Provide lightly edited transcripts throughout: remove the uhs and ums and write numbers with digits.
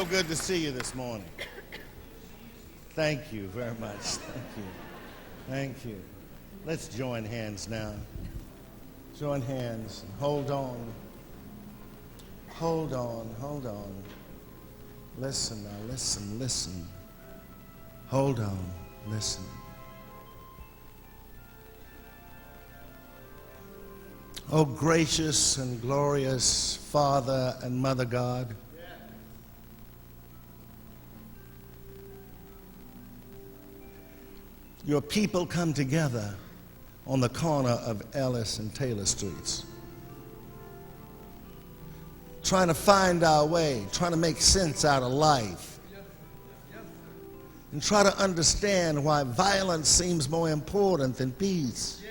so good to see you this morning. Thank you very much. Thank you. Thank you. Let's join hands now. Join hands. Hold on. Hold on. Hold on. Listen now. Listen. Listen. Hold on. Listen. Oh, gracious and glorious Father and Mother God, your people come together on the corner of Ellis and Taylor Streets, trying to find our way, trying to make sense out of life, and try to understand why violence seems more important than peace.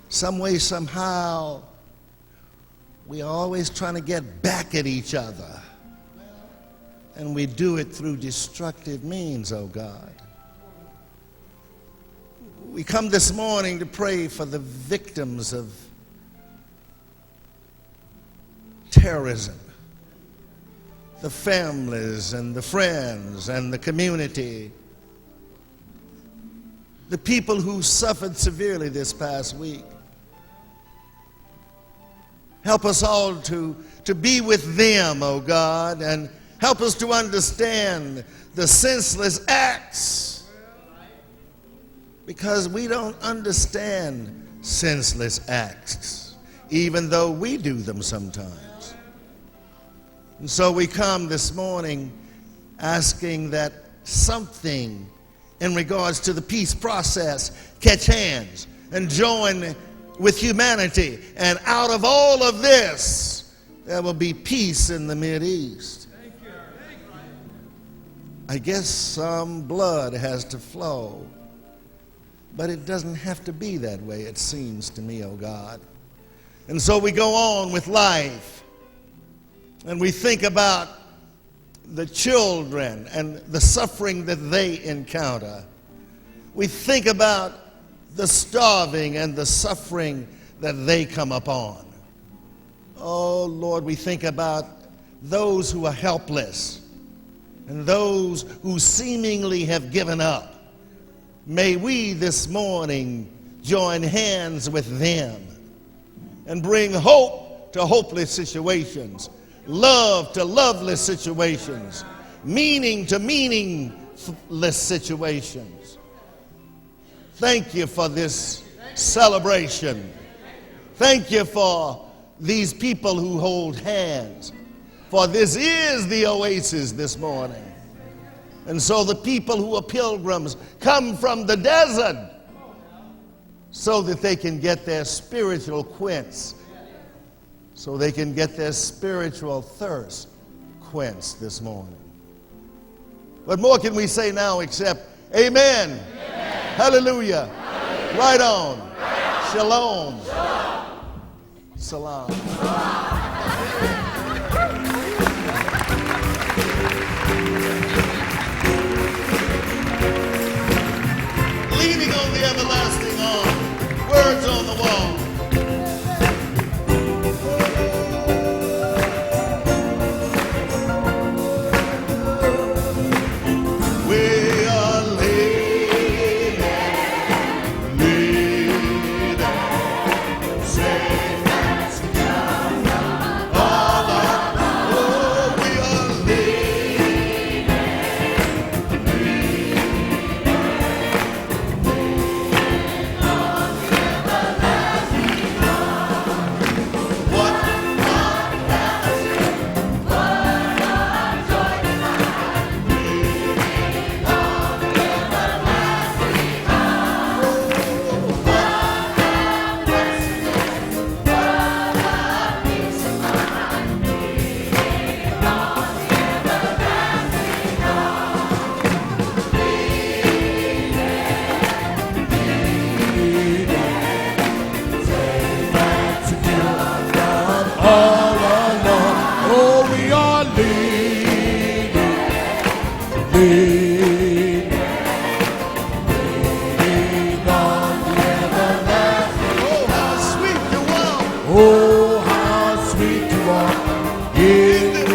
Some way, somehow, we are always trying to get back at each other. And we do it through destructive means, oh God. We come this morning to pray for the victims of terrorism, the families and the friends and the community, the people who suffered severely this past week. Help us all to be with them, oh God, and help us to understand the senseless acts, because we don't understand senseless acts, even though we do them sometimes. And so we come this morning asking that something in regards to the peace process catch hands and join with humanity, and out of all of this there will be peace in the Mideast. I guess some blood has to flow, but it doesn't have to be that way, it seems to me, oh God. And so we go on with life, and we think about the children and the suffering that they encounter. We think about the starving and the suffering that they come upon. Oh Lord, we think about those who are helpless and those who seemingly have given up. May we this morning join hands with them and bring hope to hopeless situations, love to loveless situations, meaning to meaningless situations. Thank you for this celebration. Thank you for these people who hold hands. For this is the oasis this morning. And so the people who are pilgrims come from the desert so that they can get their spiritual quench, so they can get their spiritual thirst quenched this morning. What more can we say now except amen, amen. Hallelujah, hallelujah. Right on, right on. Shalom, shalom. Salam. Leaning on the everlasting arm, words on the wall. Oh, how sweet to walk in the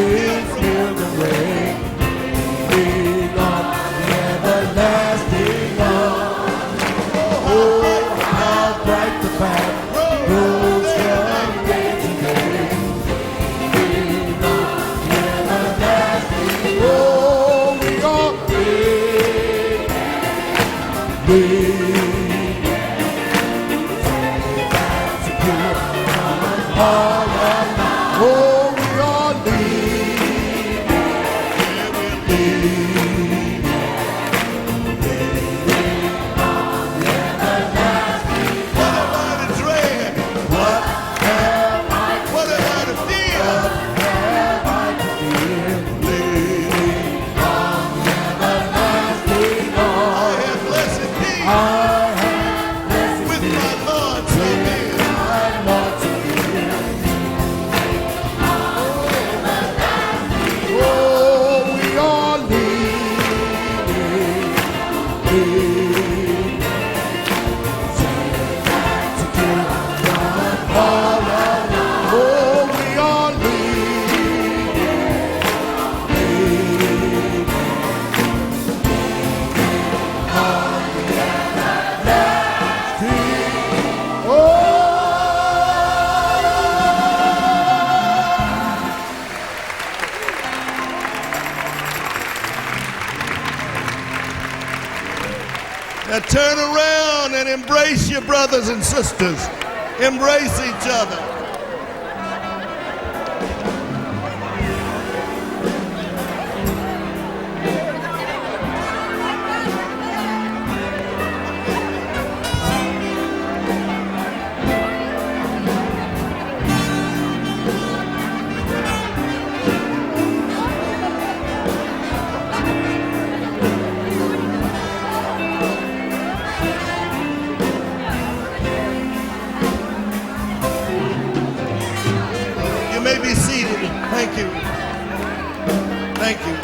embrace your brothers and sisters. Embrace each other. You may be seated. Thank you. Thank you.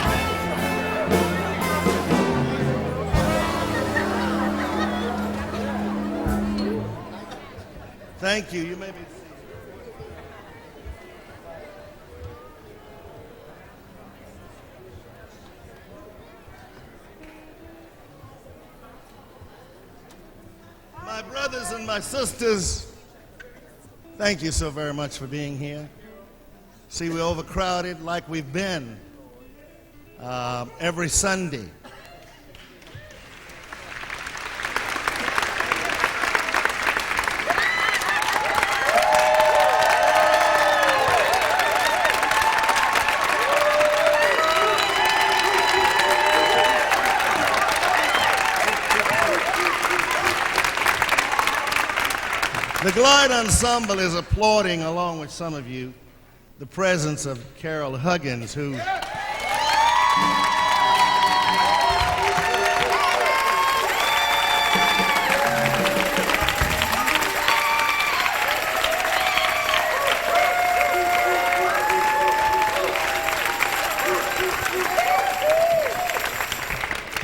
Thank you. You may be seated. My brothers and my sisters, thank you so very much for being here. See, we're overcrowded like we've been every Sunday. The Glide Ensemble is applauding, along with some of you, the presence of Carol Huggins, who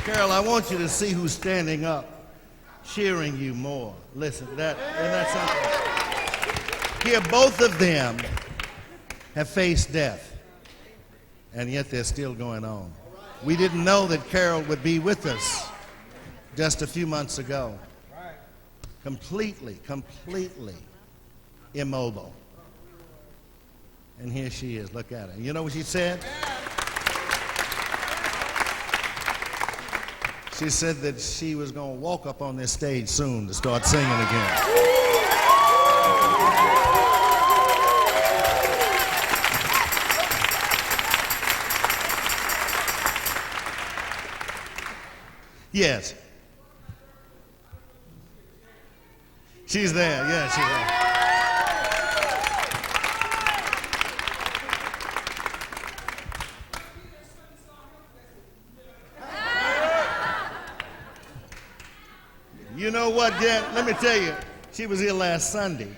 Carol, I want you to see who's standing up, cheering you more. Listen, isn't that something? Here, both of them have faced death, and yet they're still going on. We didn't know that Carol would be with us just a few months ago. Completely immobile. And here she is. Look at her. You know what she said? She said that she was going to walk up on this stage soon to start singing again. Yes. She's there. Yeah, she's there. You know what, Jen? Let me tell you, she was here last Sunday,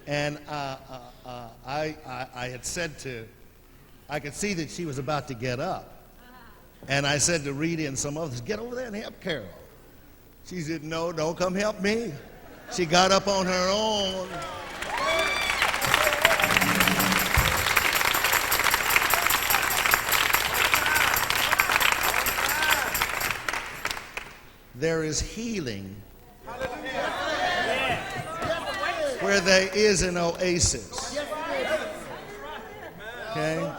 and I had said I could see that she was about to get up. And I said to Rita and some others, get over there and help Carol. She said, no, don't come help me. She got up on her own. There is healing where there is an oasis. Okay?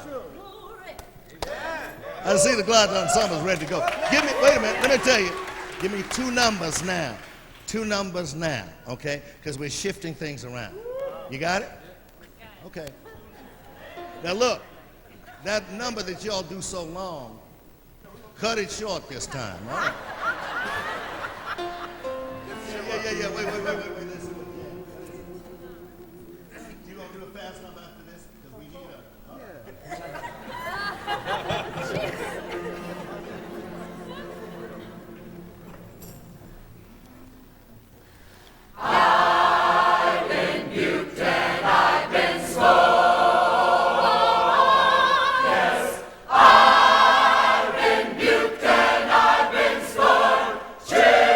I see the Glide Ensemble's ready to go. Wait a minute, let me tell you. Give me two numbers now. Two numbers now, okay? Because we're shifting things around. You got it? Okay. Now look, that number that y'all do so long, cut it short this time, all right? Yeah, wait. Listen. You gonna do a fast number after this? Because we need I've been buked and I've been scorned. Yes, I've been buked and I've been scorned. Children,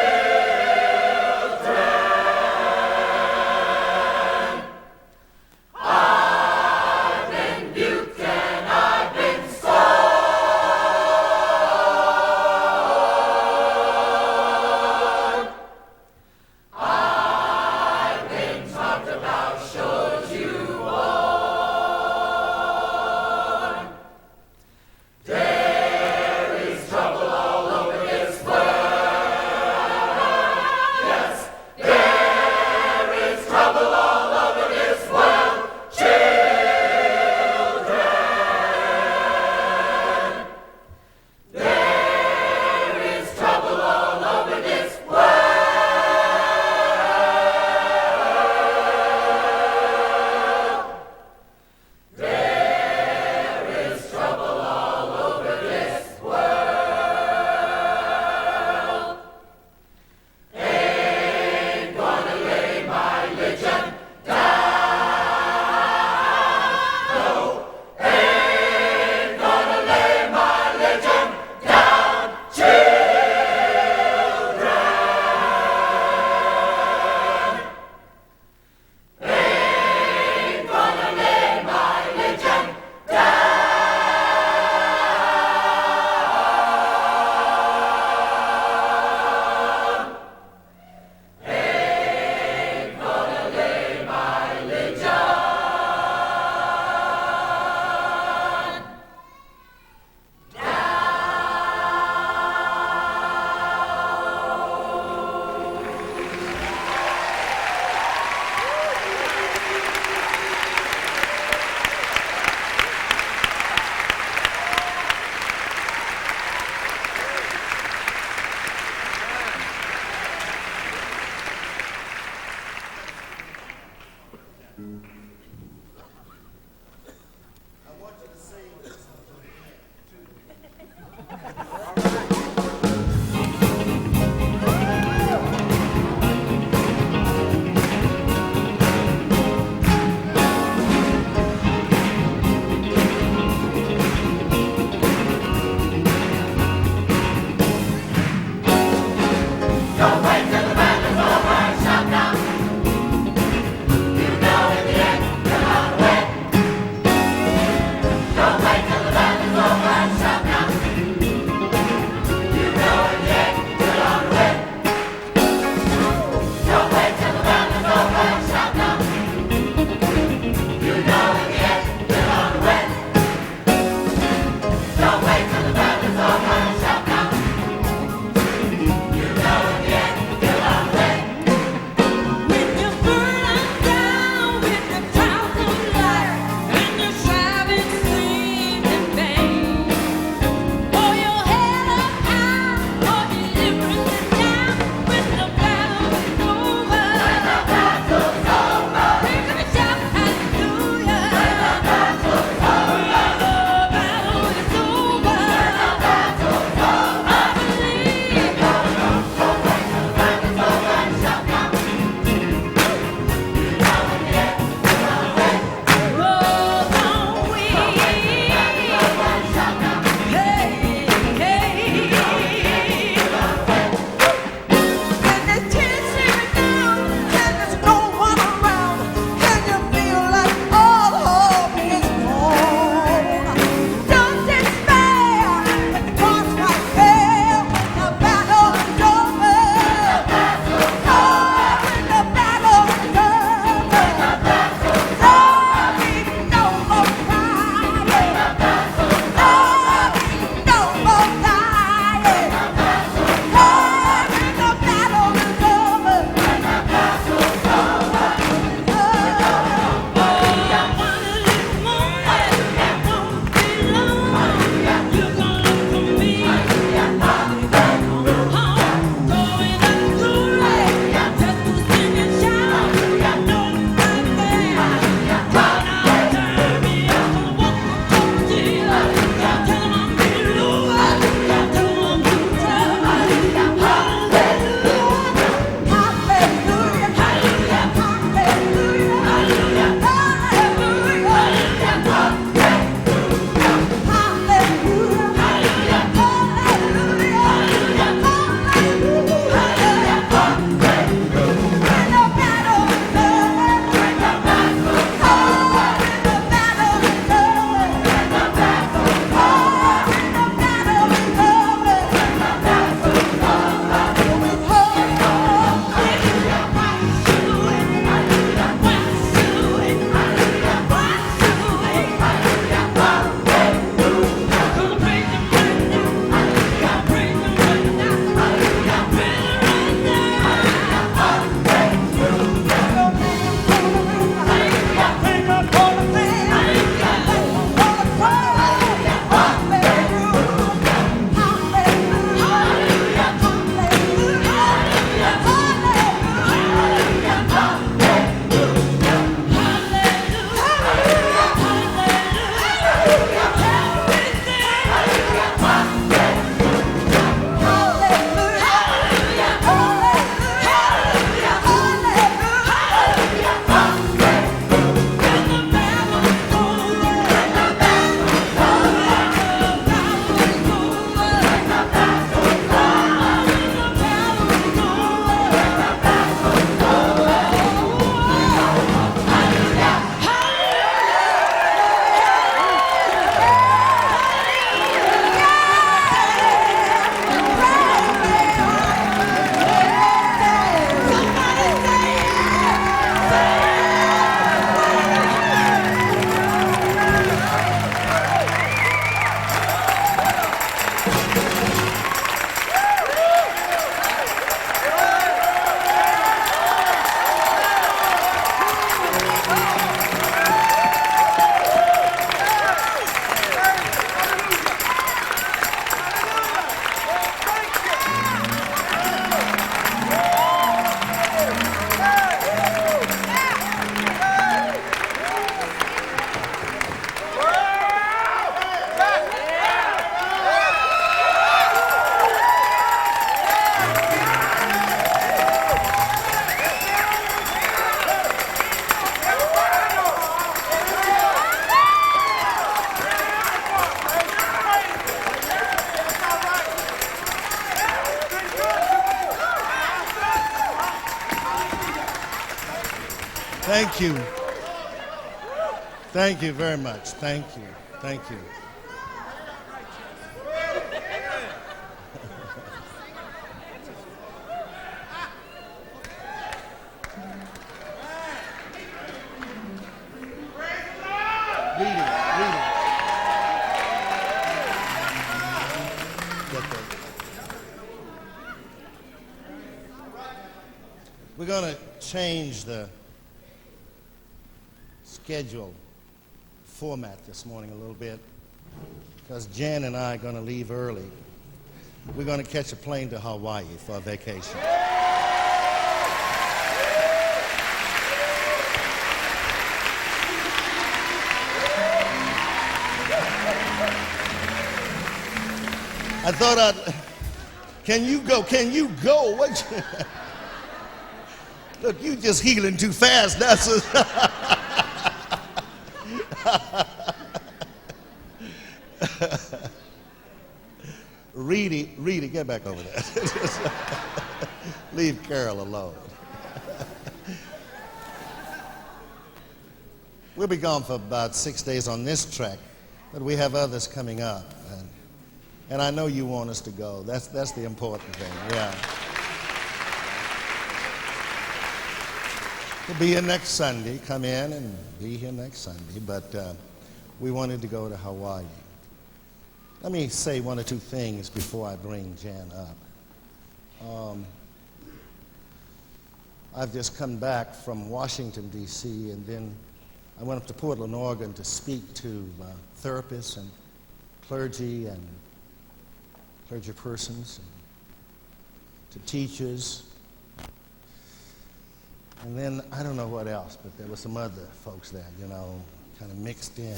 Don't wait till the battle's over, shout now. You know in the end Thank you. Thank you very much. Thank you. Thank you. Read it. We're going to change the schedule format this morning a little bit because Jan and I are going to leave early. We're going to catch a plane to Hawaii for a vacation. I thought can you go? Can you go? Look, you just healing too fast. That's Reedy, get back over there. Leave Carol alone. We'll be gone for about 6 days on this track, but we have others coming up. And I know you want us to go. That's the important thing, yeah. We'll be here next Sunday. Come in and be here next Sunday. But we wanted to go to Hawaii. Let me say one or two things before I bring Jan up. I've just come back from Washington, D.C., and then I went up to Portland, Oregon to speak to therapists and clergy and clergy persons, and to teachers. And then, I don't know what else, but there were some other folks there, kind of mixed in.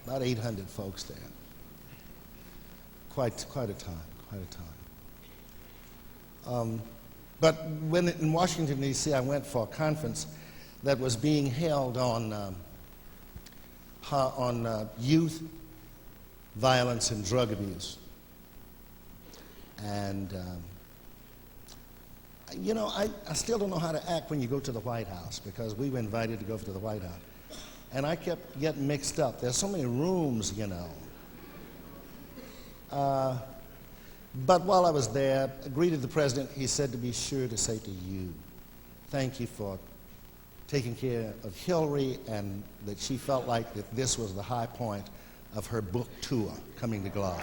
About 800 folks there. Quite a time. But when in Washington, D.C., I went for a conference that was being held on youth violence and drug abuse. And I still don't know how to act when you go to the White House, because we were invited to go to the White House. And I kept getting mixed up. There's so many rooms, But while I was there, I greeted the president. He said to be sure to say to you, thank you for taking care of Hillary, and that she felt like that this was the high point of her book tour coming to Globe.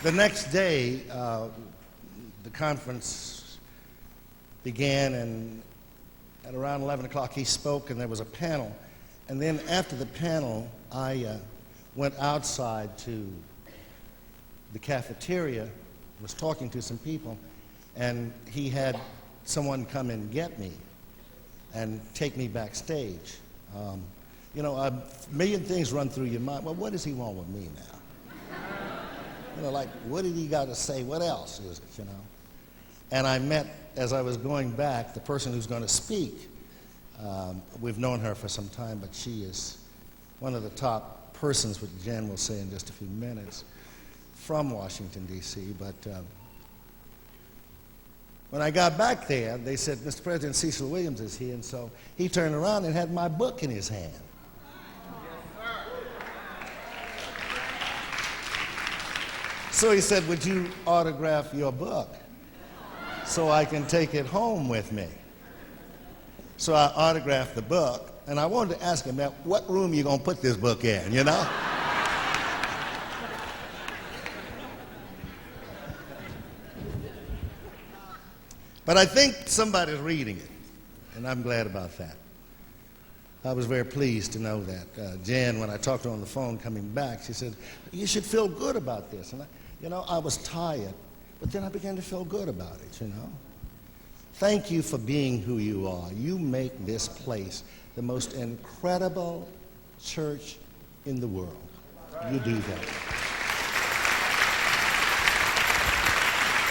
The next day, the conference began, and at around 11 o'clock he spoke, and there was a panel. And then after the panel, I went outside to the cafeteria, was talking to some people, and he had someone come and get me and take me backstage. A million things run through your mind. Well, what does he want with me now? Like, what did he got to say? What else is it, And I met, as I was going back, the person who's going to speak. We've known her for some time, but she is one of the top persons, which Jan will say in just a few minutes, from Washington, D.C. But when I got back there, they said, Mr. President, Cecil Williams is here. And so he turned around and had my book in his hand. So he said, would you autograph your book so I can take it home with me? So I autographed the book, and I wanted to ask him, now, what room are you going to put this book in, But I think somebody's reading it, and I'm glad about that. I was very pleased to know that. Jan, when I talked to her on the phone coming back, she said, you should feel good about this. And I was tired, but then I began to feel good about it, Thank you for being who you are. You make this place the most incredible church in the world. You do that.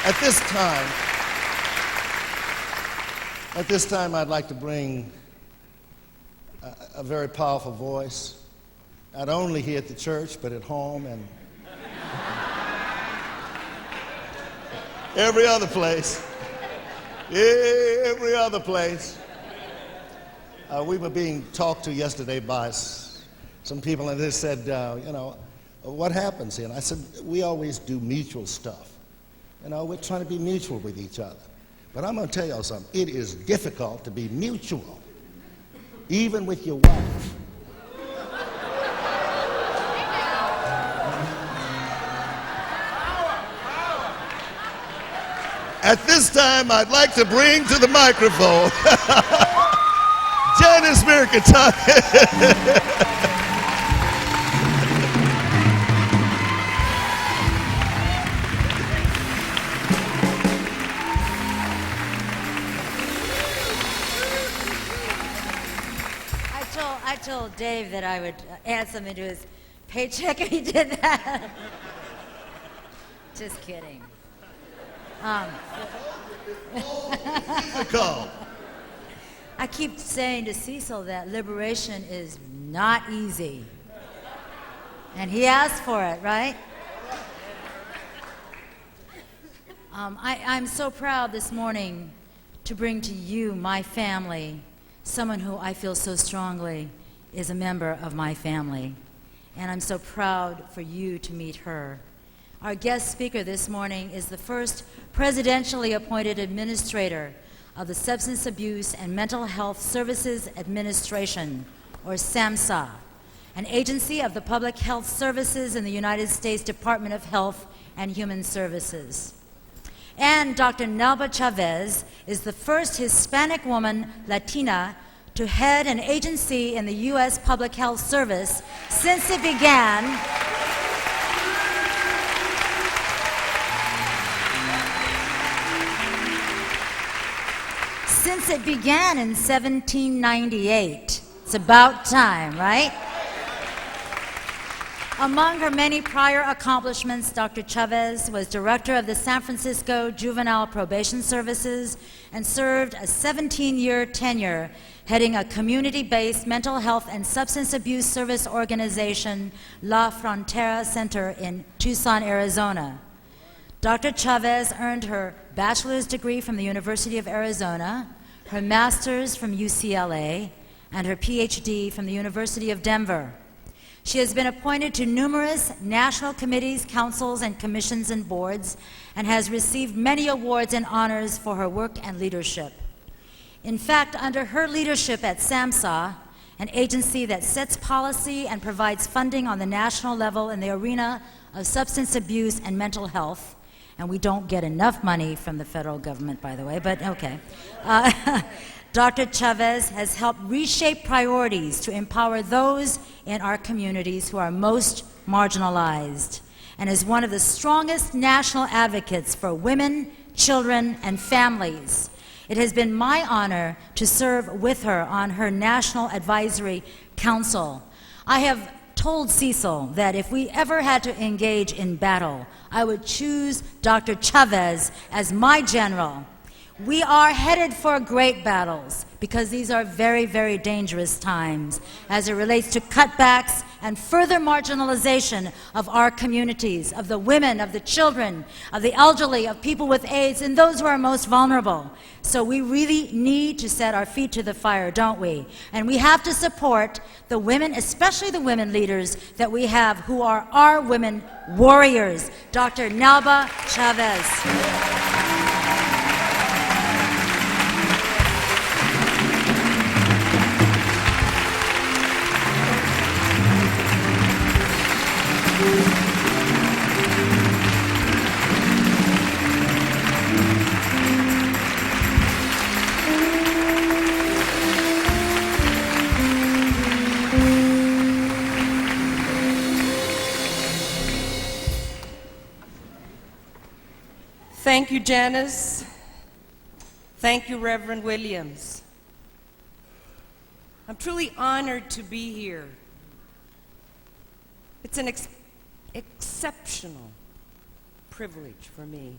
At this time, I'd like to bring a very powerful voice, not only here at the church, but at home and every other place. Every other place. We were being talked to yesterday by some people, and they said, what happens here? And I said, we always do mutual stuff. We're trying to be mutual with each other. But I'm going to tell y'all something. It is difficult to be mutual, even with your wife. At this time, I'd like to bring to the microphone Janice Mirkatani. I told Dave that I would add something to his paycheck, and he did that. Just kidding. I keep saying to Cecil that liberation is not easy. And he asked for it, right? I'm so proud this morning to bring to you, my family, someone who I feel so strongly is a member of my family. And I'm so proud for you to meet her. Our guest speaker this morning is the first presidentially appointed administrator of the Substance Abuse and Mental Health Services Administration, or SAMHSA, an agency of the Public Health Services in the United States Department of Health and Human Services. And Dr. Nelba Chavez is the first Hispanic woman, Latina, to head an agency in the U.S. Public Health Service since it began in 1798. It's about time, right? Among her many prior accomplishments, Dr. Chavez was director of the San Francisco Juvenile Probation Services and served a 17-year tenure heading a community-based mental health and substance abuse service organization, La Frontera Center in Tucson, Arizona. Dr. Chavez earned her bachelor's degree from the University of Arizona, her master's from UCLA, and her PhD from the University of Denver. She has been appointed to numerous national committees, councils, and commissions and boards, and has received many awards and honors for her work and leadership. In fact, under her leadership at SAMHSA, an agency that sets policy and provides funding on the national level in the arena of substance abuse and mental health, and we don't get enough money from the federal government, by the way, but okay. Dr. Chavez has helped reshape priorities to empower those in our communities who are most marginalized, and is one of the strongest national advocates for women, children, and families. It has been my honor to serve with her on her National Advisory Council. I have told Cecil that if we ever had to engage in battle, I would choose Dr. Chavez as my general. We are headed for great battles because these are very, very dangerous times as it relates to cutbacks and further marginalization of our communities, of the women, of the children, of the elderly, of people with AIDS, and those who are most vulnerable. So we really need to set our feet to the fire, don't we? And we have to support the women, especially the women leaders that we have who are our women warriors. Dr. Nelba Chavez. Thank you, Janice. Thank you, Reverend Williams. I'm truly honored to be here. It's an exceptional privilege for me.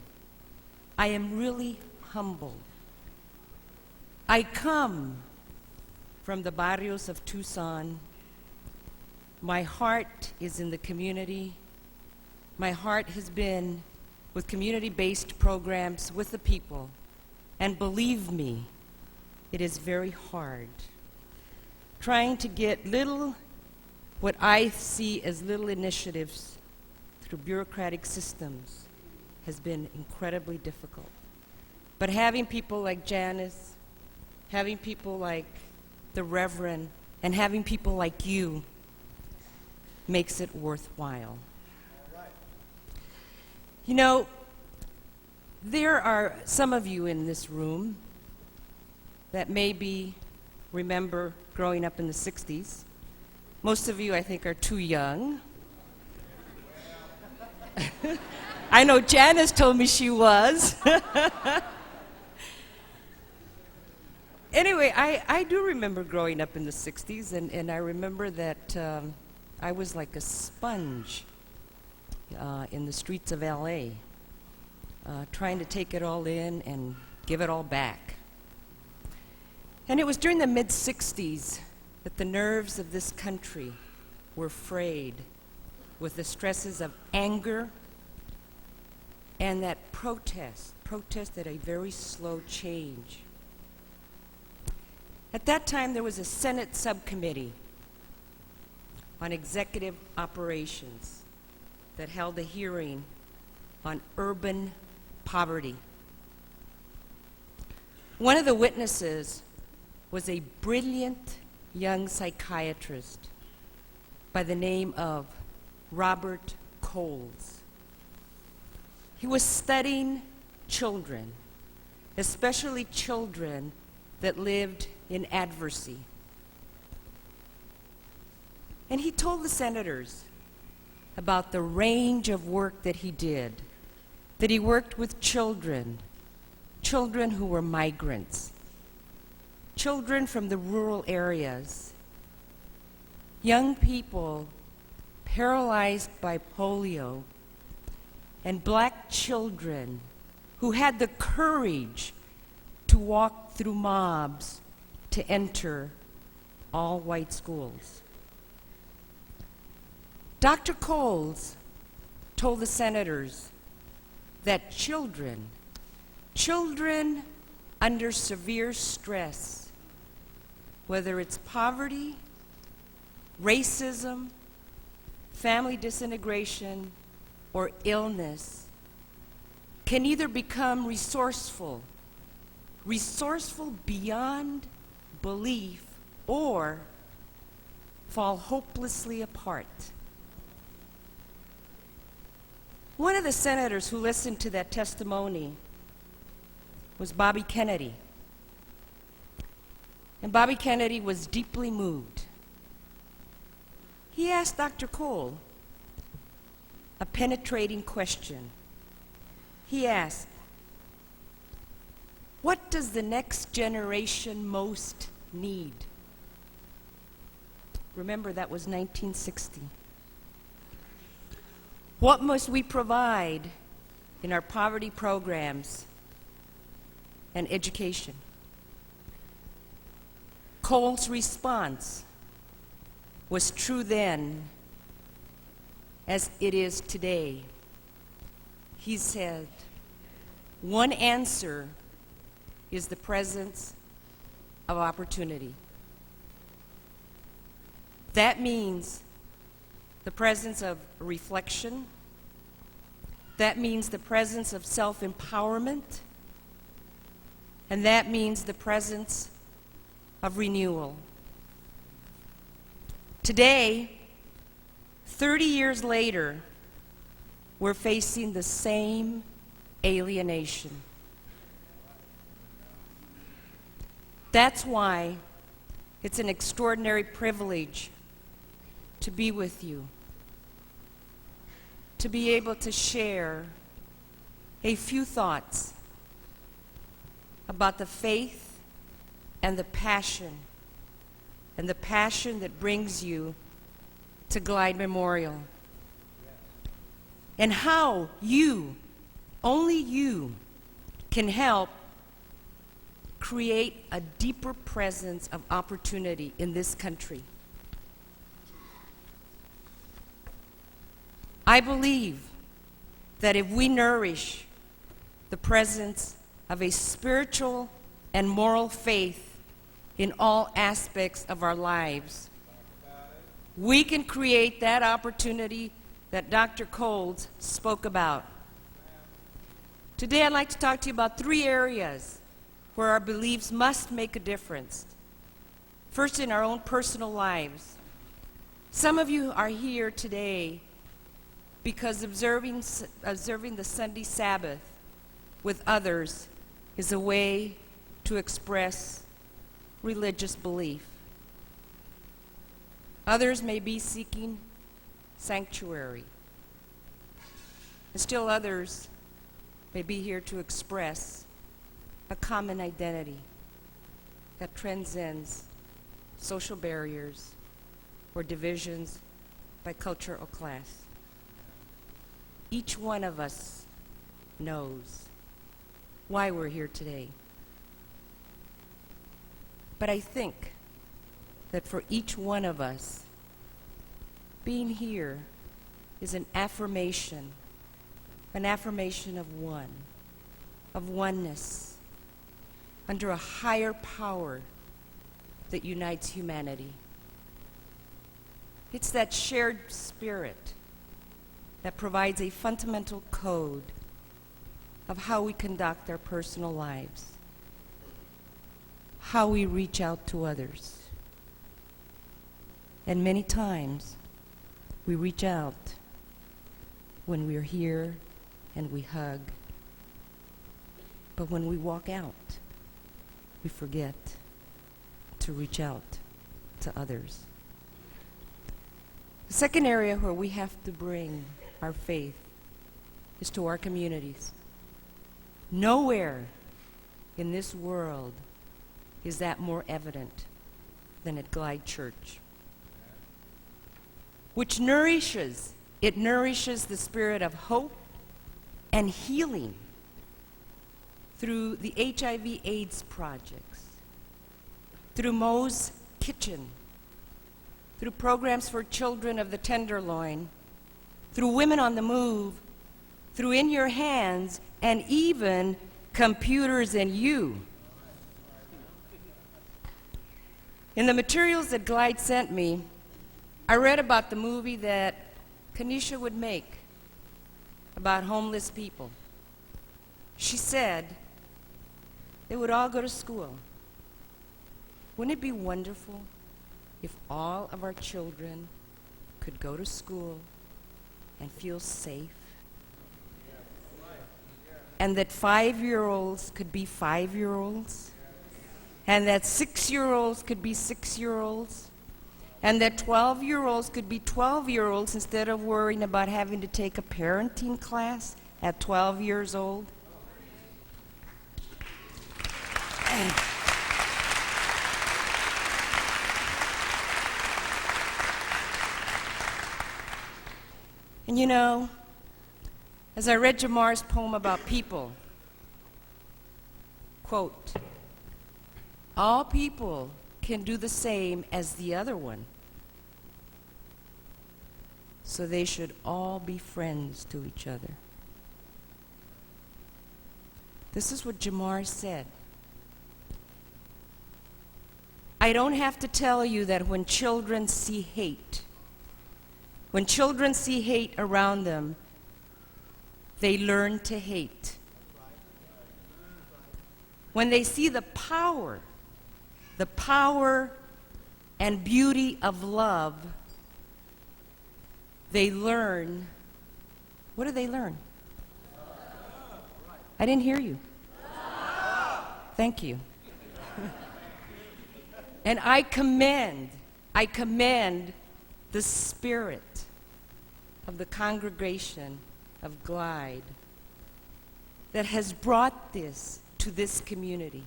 I am really humbled. I come from the barrios of Tucson, My heart is in the community. My heart has been with community-based programs with the people. And believe me, it is very hard. Trying to get what I see as little initiatives through bureaucratic systems has been incredibly difficult. But having people like Janice, having people like the Reverend, and having people like you makes it worthwhile. You know, there are some of you in this room that maybe remember growing up in the 60s. Most of you, I think, are too young. I know Janice told me she was. Anyway, I do remember growing up in the 60s, and I remember that I was like a sponge in the streets of LA, trying to take it all in and give it all back. And it was during the mid-60s that the nerves of this country were frayed with the stresses of anger and that protest at a very slow change. At that time, there was a Senate subcommittee on executive operations that held a hearing on urban poverty. One of the witnesses was a brilliant young psychiatrist by the name of Robert Coles. He was studying children, especially children that lived in adversity. And he told the senators about the range of work that he did, that he worked with children who were migrants, children from the rural areas, young people paralyzed by polio, and black children who had the courage to walk through mobs to enter all white schools. Dr. Coles told the senators that children under severe stress, whether it's poverty, racism, family disintegration, or illness, can either become resourceful beyond belief, or fall hopelessly apart. One of the senators who listened to that testimony was Bobby Kennedy. And Bobby Kennedy was deeply moved. He asked Dr. Cole a penetrating question. He asked, "What does the next generation most need?" Remember, that was 1960. What must we provide in our poverty programs and education? Cole's response was true then as it is today. He said, "One answer is the presence of opportunity." That means the presence of reflection. That means the presence of self-empowerment. And that means the presence of renewal. Today, 30 years later, we're facing the same alienation. That's why it's an extraordinary privilege to be with you, to be able to share a few thoughts about the faith and the passion that brings you to Glide Memorial, and how you, only you, can help create a deeper presence of opportunity in this country. I believe that if we nourish the presence of a spiritual and moral faith in all aspects of our lives, we can create that opportunity that Dr. Coles spoke about. Today I'd like to talk to you about 3 areas where our beliefs must make a difference. First, in our own personal lives. Some of you are here today because observing the Sunday Sabbath with others is a way to express religious belief. Others may be seeking sanctuary. And still others may be here to express a common identity that transcends social barriers or divisions by culture or class. Each one of us knows why we're here today. But I think that for each one of us, being here is an affirmation of oneness, under a higher power that unites humanity. It's that shared spirit that provides a fundamental code of how we conduct our personal lives, how we reach out to others. And many times, we reach out when we're here and we hug. But when we walk out, we forget to reach out to others. The second area where we have to bring our faith is to our communities. Nowhere in this world is that more evident than at Glide Church, which nourishes the spirit of hope and healing through the HIV/AIDS projects, through Mo's Kitchen, through programs for children of the Tenderloin, through Women on the Move, through In Your Hands, and even Computers and You. In the materials that Glide sent me, I read about the movie that Kanisha would make about homeless people. She said they would all go to school. Wouldn't it be wonderful if all of our children could go to school and feel safe? And that 5-year-olds could be 5-year-olds? And that 6-year-olds could be 6-year-olds? And that 12-year-olds could be 12-year-olds instead of worrying about having to take a parenting class at 12 years old? And you know, as I read Jamar's poem about people, quote, all people can do the same as the other one, so they should all be friends to each other. This is what Jamar said. I don't have to tell you that when children see hate around them, they learn to hate. When they see the power and beauty of love, they learn. What do they learn? I didn't hear you. Thank you. And I commend the spirit of the congregation of Glide that has brought this to this community.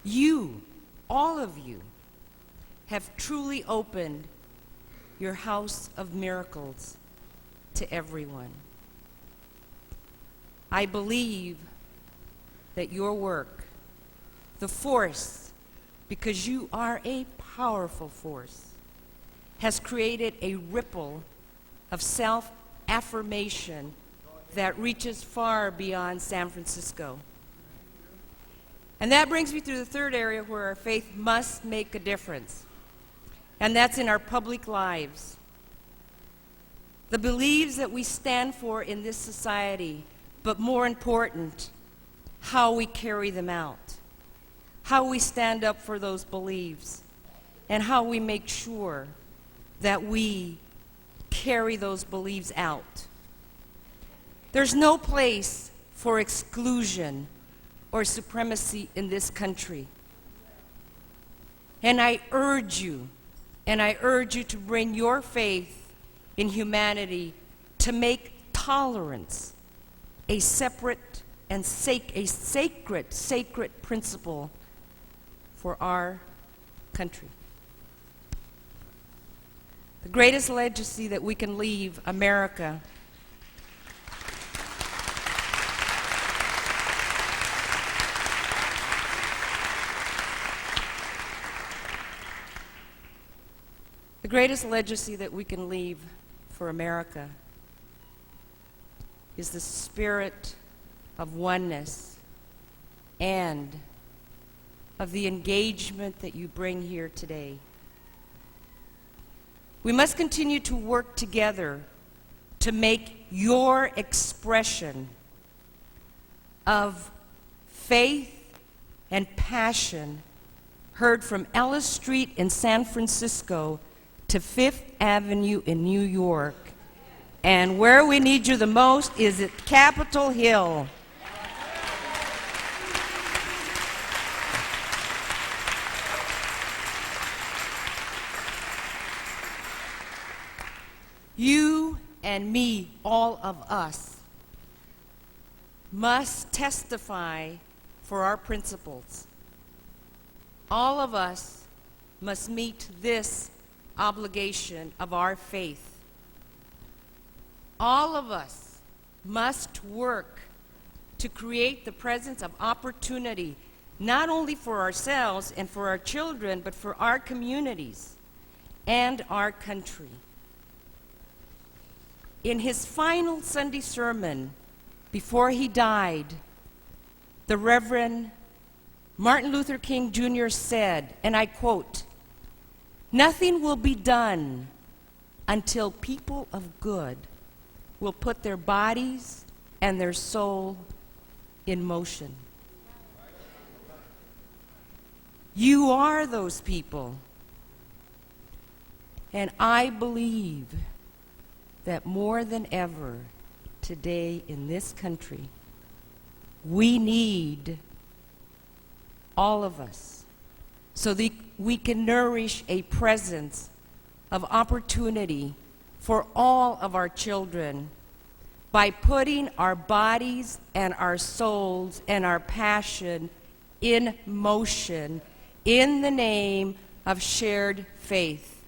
You, all of you, have truly opened your house of miracles to everyone. I believe that your work, the force, because you are a powerful force, has created a ripple of self-affirmation that reaches far beyond San Francisco. And that brings me to the third area where our faith must make a difference, and that's in our public lives. The beliefs that we stand for in this society, but more important, how we carry them out, how we stand up for those beliefs, and how we make sure that we carry those beliefs out. There's no place for exclusion or supremacy in this country. And I urge you to bring your faith in humanity to make tolerance a separate and a sacred principle for our country. The greatest legacy that we can leave America for America is the spirit of oneness and of the engagement that you bring here today. We must continue to work together to make your expression of faith and passion heard from Ellis Street in San Francisco to Fifth Avenue in New York. And where we need you the most is at Capitol Hill. You and me, all of us, must testify for our principles. All of us must meet this obligation of our faith. All of us must work to create the presence of opportunity, not only for ourselves and for our children, but for our communities and our country. In his final Sunday sermon before he died, the Reverend Martin Luther King Jr. said, and I quote, "Nothing will be done until people of good will put their bodies and their soul in motion." You are those people. And I believe that more than ever today in this country, we need all of us so that we can nourish a presence of opportunity for all of our children by putting our bodies and our souls and our passion in motion in the name of shared faith.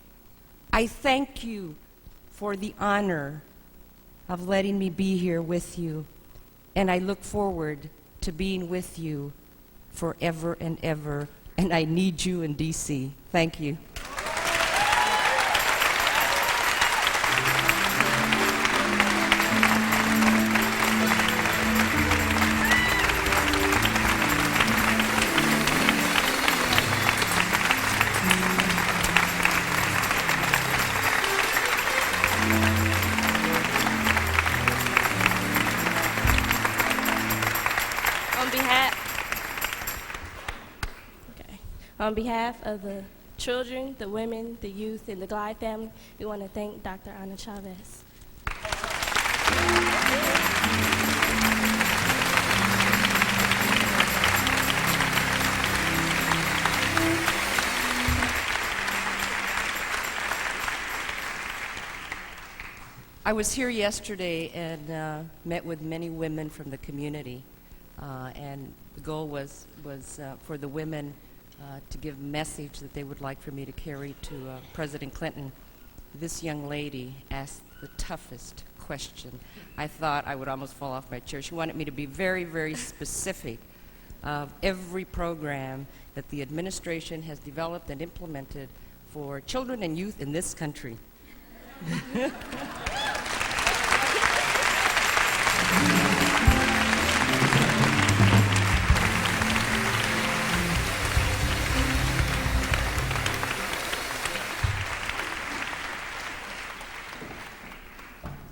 I thank you for the honor of letting me be here with you, and I look forward to being with you forever and ever, and I need you in D.C. Thank you. On behalf of the children, the women, the youth, and the Glide family, we want to thank Dr. Ana Chavez. I was here yesterday and met with many women from the community, and the goal was for the women to give a message that they would like for me to carry to President Clinton. This young lady asked the toughest question. I thought I would almost fall off my chair. She wanted me to be very, very specific of every program that the administration has developed and implemented for children and youth in this country.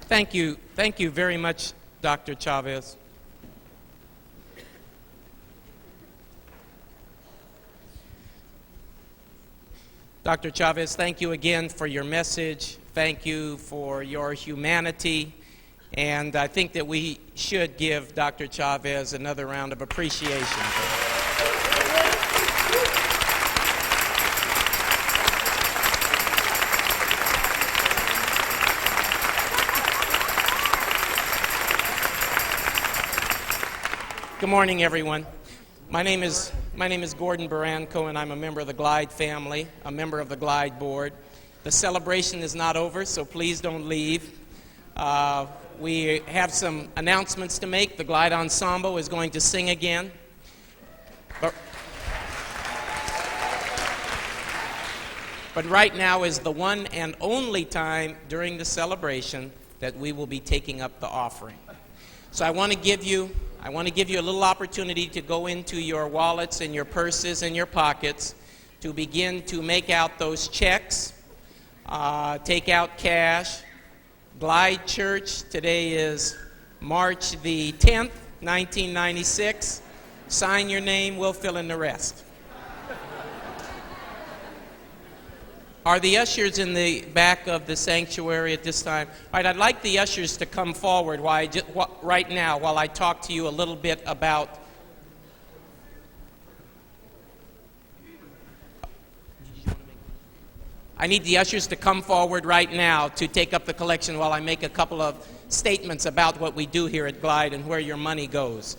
Thank you very much, Dr. Chavez. Dr. Chavez, thank you again for your message. Thank you for your humanity. And I think that we should give Dr. Chavez another round of appreciation. Good morning, everyone. My name is Gordon Baranco, and I'm a member of the Glide family, a member of the Glide board. The celebration is not over, so please don't leave. We have some announcements to make. The Glide Ensemble is going to sing again. But right now is the one and only time during the celebration that we will be taking up the offering. So I want to give you a little opportunity to go into your wallets and your purses and your pockets to begin to make out those checks, take out cash. Glide Church, today is March the 10th, 1996. Sign your name, we'll fill in the rest. Are the ushers in the back of the sanctuary at this time? All right, I'd like the ushers to come forward right now while I talk to you a little bit about... I need the ushers to come forward right now to take up the collection while I make a couple of statements about what we do here at Glide and where your money goes.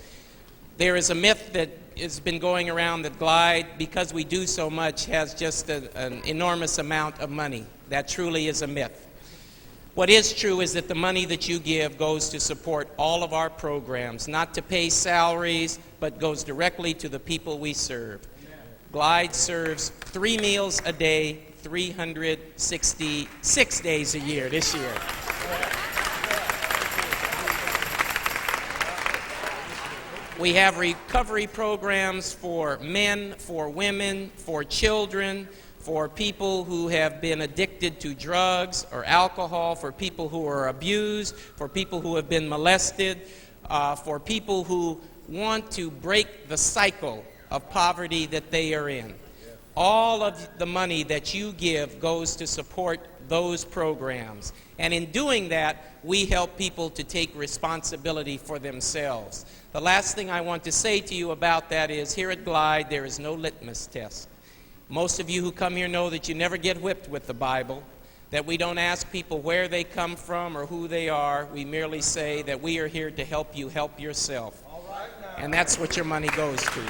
There is a myth that has been going around that Glide, because we do so much, has just an enormous amount of money. That truly is a myth. What is true is that the money that you give goes to support all of our programs, not to pay salaries, but goes directly to the people we serve. Glide serves 3 meals a day, 366 days a year this year. We have recovery programs for men, for women, for children, for people who have been addicted to drugs or alcohol, for people who are abused, for people who have been molested, for people who want to break the cycle of poverty that they are in. All of the money that you give goes to support those programs. And in doing that, we help people to take responsibility for themselves. The last thing I want to say to you about that is, here at Glide, there is no litmus test. Most of you who come here know that you never get whipped with the Bible, that we don't ask people where they come from or who they are. We merely say that we are here to help you help yourself. And that's what your money goes to.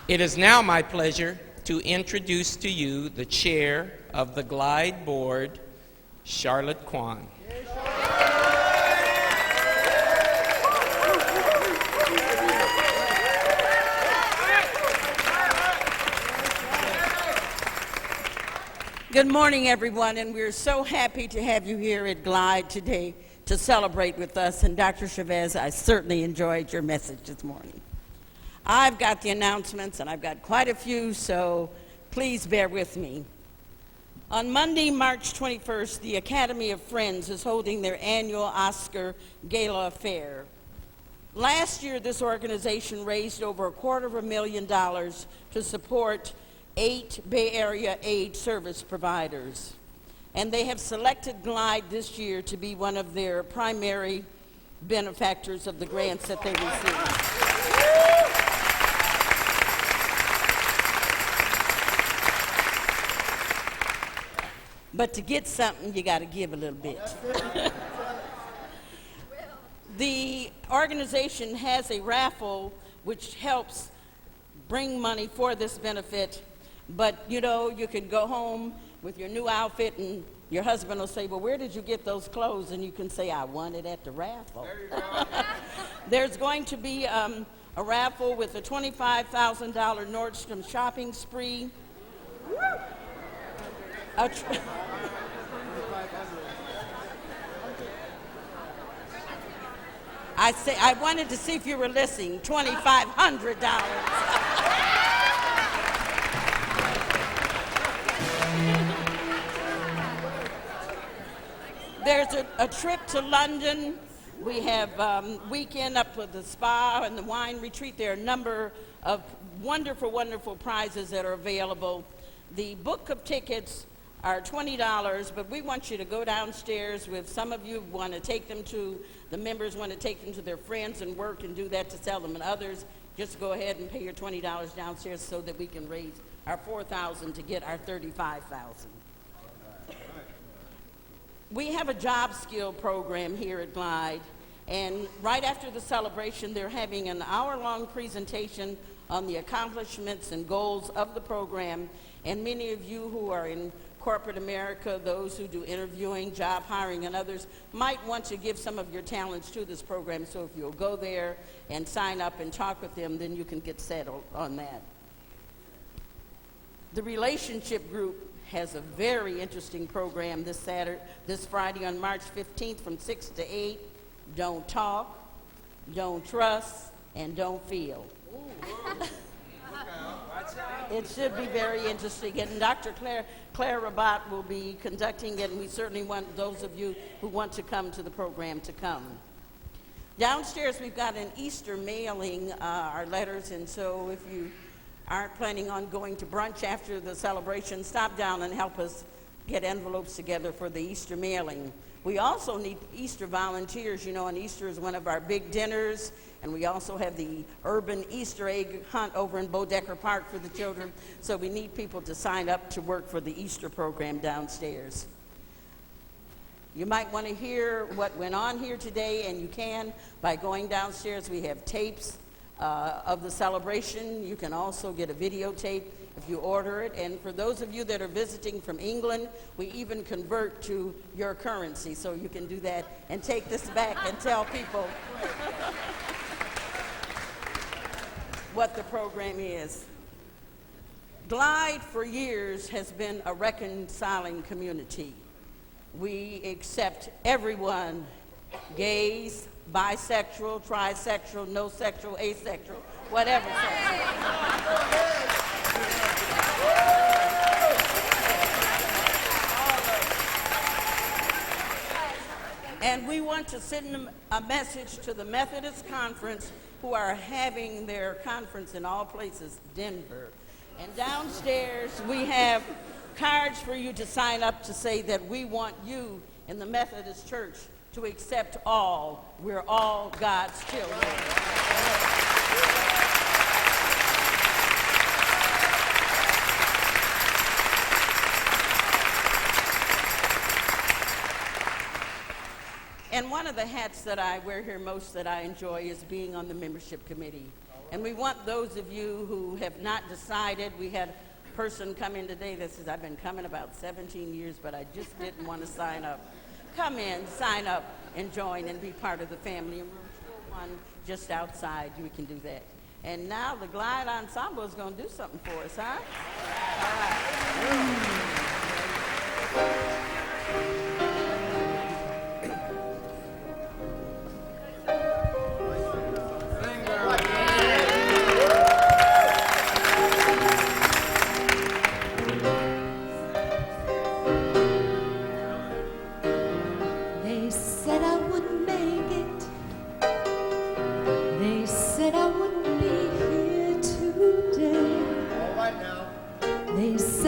It is now my pleasure to introduce to you the chair of the Glide board, Charlotte Kwan. Good morning, everyone, and we're so happy to have you here at Glide today to celebrate with us. And Dr. Chavez, I certainly enjoyed your message this morning. I've got the announcements, and I've got quite a few, so please bear with me. On Monday, March 21st, the Academy of Friends is holding their annual Oscar Gala Affair. Last year, this organization raised over $250,000 to support 8 Bay Area aid service providers. And they have selected Glide this year to be one of their primary benefactors of the grants that they receive. But to get something, you got to give a little bit. The organization has a raffle which helps bring money for this benefit. But, you know, you can go home with your new outfit and your husband will say, well, where did you get those clothes? And you can say, I won it at the raffle. There you go. There's going to be a raffle with a $25,000 Nordstrom shopping spree. I wanted to see if you were listening. $2,500. There's a trip to London. We have weekend up with the spa and the wine retreat. There are a number of wonderful, wonderful prizes that are available. The book of tickets are $20, but we want you to go downstairs with some of you want to take them to, the members want to take them to their friends and work and do that to sell them, and others just go ahead and pay your $20 downstairs so that we can raise our $4,000 to get our $35,000. We have a job skill program here at Glide, and right after the celebration, they're having an hour-long presentation on the accomplishments and goals of the program, and many of you who are in corporate America, those who do interviewing, job hiring, and others, might want to give some of your talents to this program, so if you'll go there and sign up and talk with them, then you can get settled on that. The relationship group has a very interesting program this Friday on March 15th from 6 to 8. Don't talk, don't trust, and don't feel. It should be very interesting, and Dr. Claire Rabat will be conducting it, and we certainly want those of you who want to come to the program to come. Downstairs, we've got an Easter mailing, our letters, and so if you aren't planning on going to brunch after the celebration, stop down and help us get envelopes together for the Easter mailing. We also need Easter volunteers. You know, and Easter is one of our big dinners, and we also have the urban Easter egg hunt over in Bodecker Park for the children. So we need people to sign up to work for the Easter program downstairs. You might want to hear what went on here today, and you can by going downstairs. We have tapes of the celebration. You can also get a videotape if you order it. And for those of you that are visiting from England, we even convert to your currency, so you can do that and take this back and tell people what the program is. Glide for years has been a reconciling community. We accept everyone, gays, bisexual, trisexual, no sexual, asexual, whatever sexual. And we want to send a message to the Methodist Conference, who are having their conference in all places, Denver. And downstairs we have cards for you to sign up to say that we want you in the Methodist Church to accept all. We're all God's children. And one of the hats that I wear here most that I enjoy is being on the membership committee. And we want those of you who have not decided. We had a person come in today that says, I've been coming about 17 years, but I just didn't want to sign up. Come in, sign up, and join and be part of the family. In room 1, just outside, we can do that. And now the Glide Ensemble is going to do something for us, huh? All right.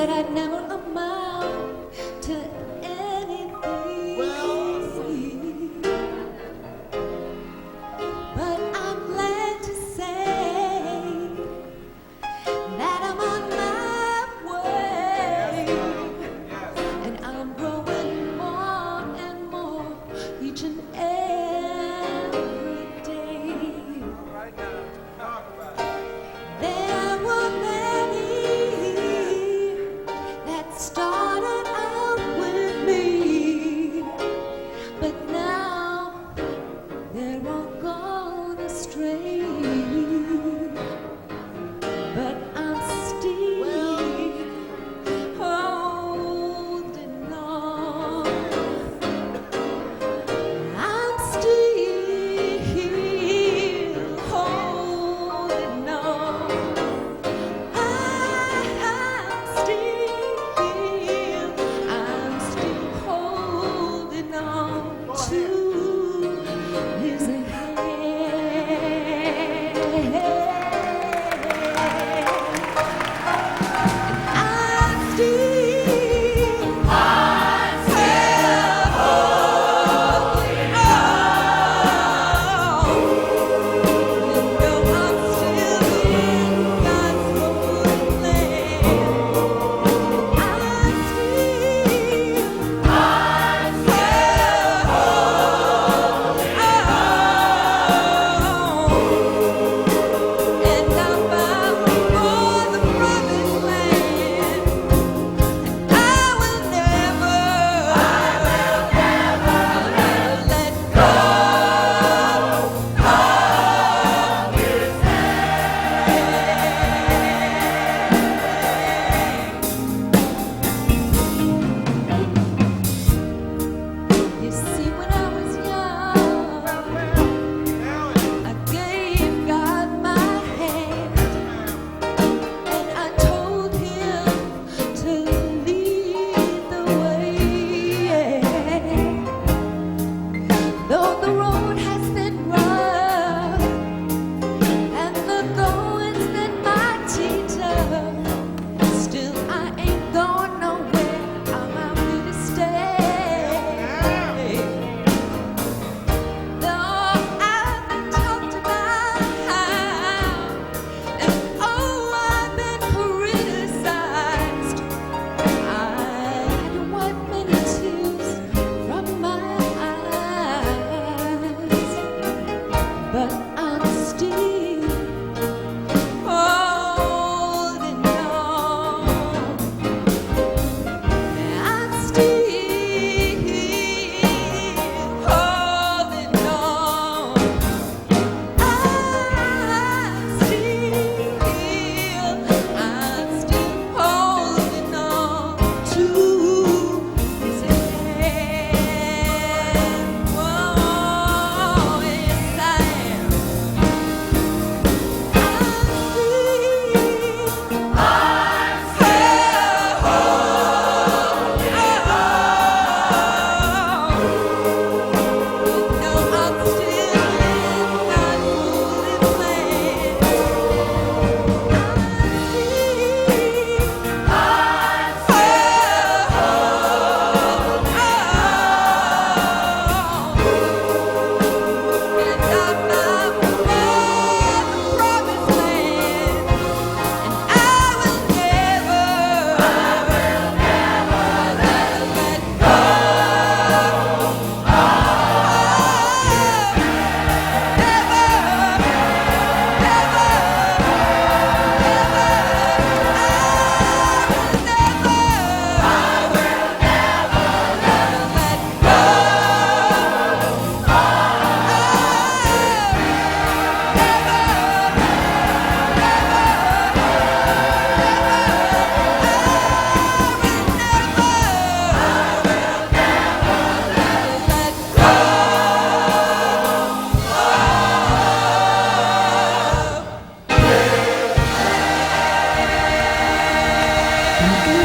I'd never amount to anything. But I'm glad to say that I'm on my way. And I'm growing more and more each and every day. There were many that Oh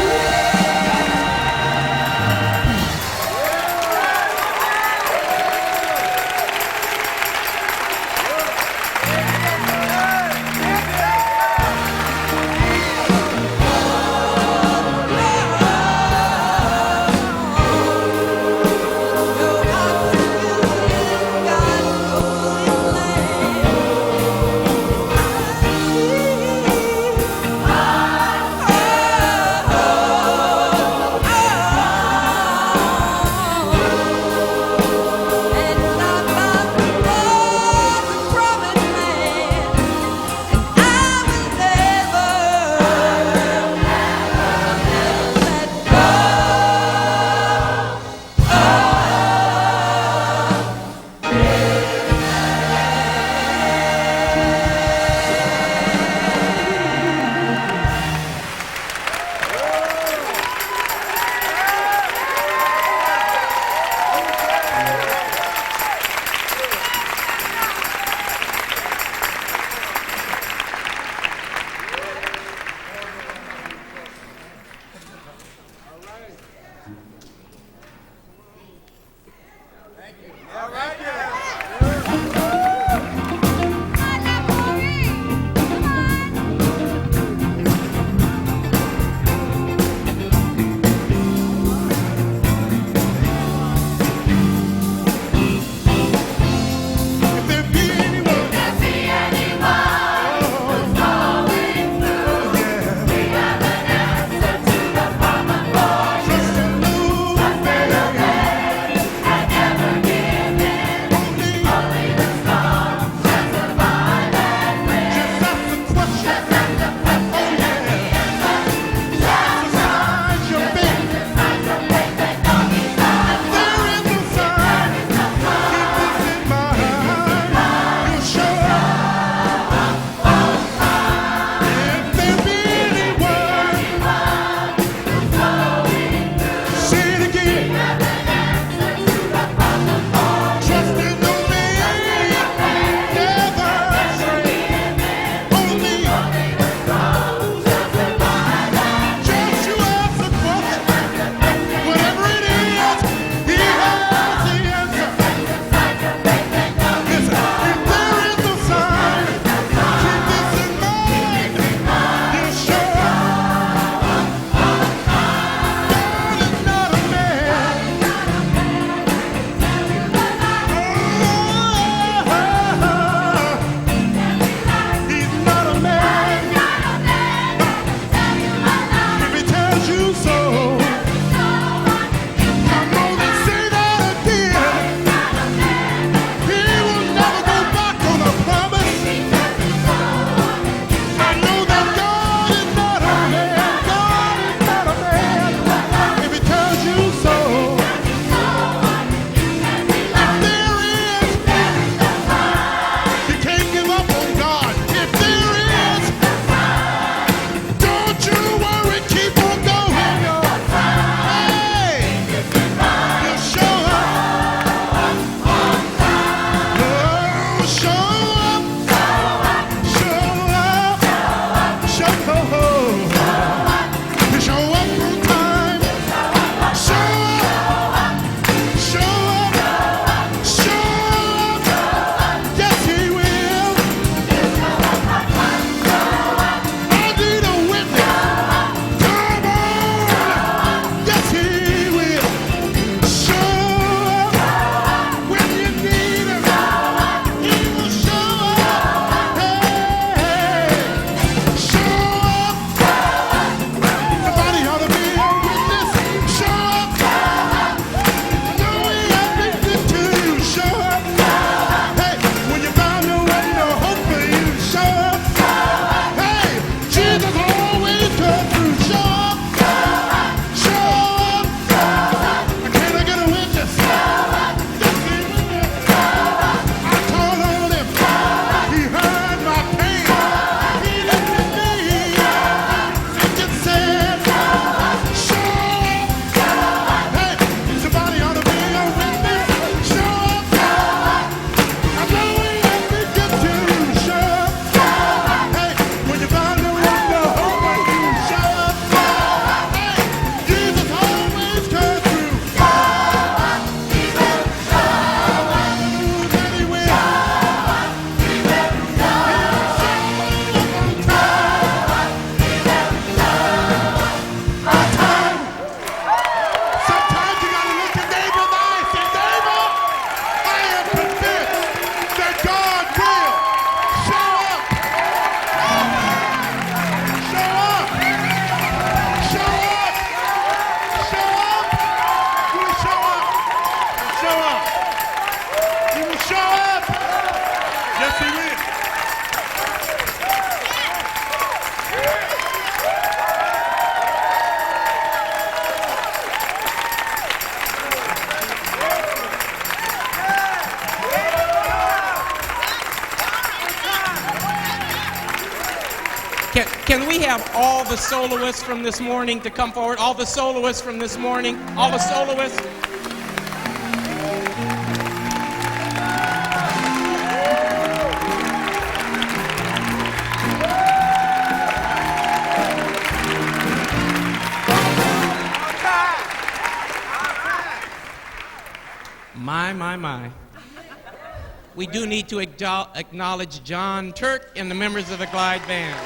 Can we have all the soloists from this morning to come forward? All the soloists from this morning? All the soloists? My. We do need to acknowledge John Turk and the members of the Glide Band.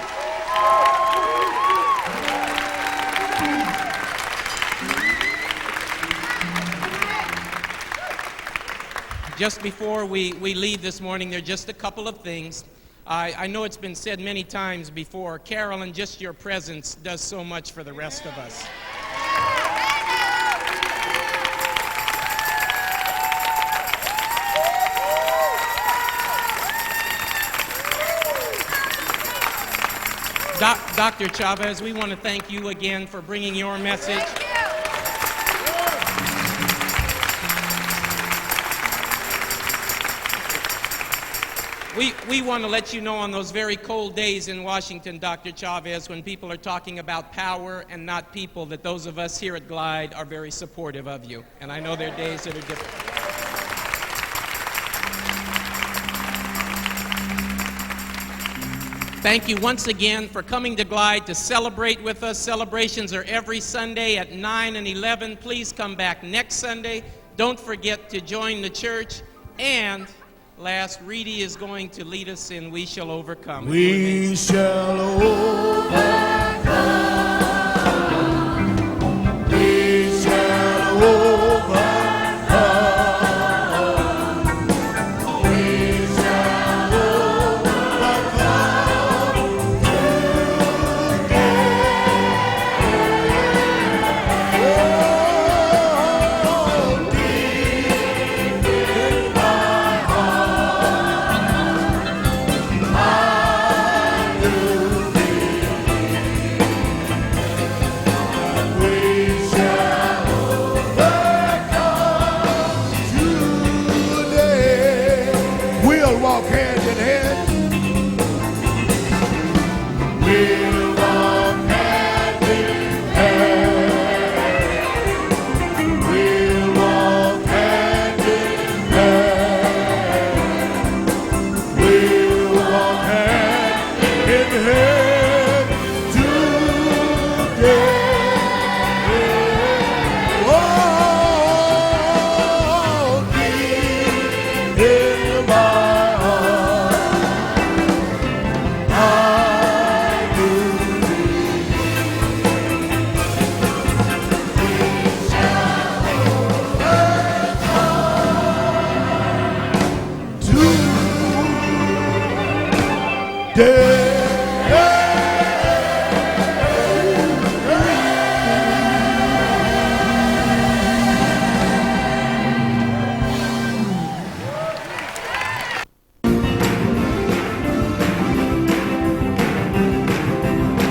Just before we leave this morning, there are just a couple of things. I know it's been said many times before, Carolyn, just your presence does so much for the rest of us. Dr. Chavez, we want to thank you again for bringing your message. We want to let you know on those very cold days in Washington, Dr. Chavez, when people are talking about power and not people, that those of us here at Glide are very supportive of you. And I know there are days that are different. Thank you once again for coming to Glide to celebrate with us. Celebrations are every Sunday at 9 and 11. Please come back next Sunday. Don't forget to join the church. And last, Reedy is going to lead us in We Shall Overcome. We shall overcome.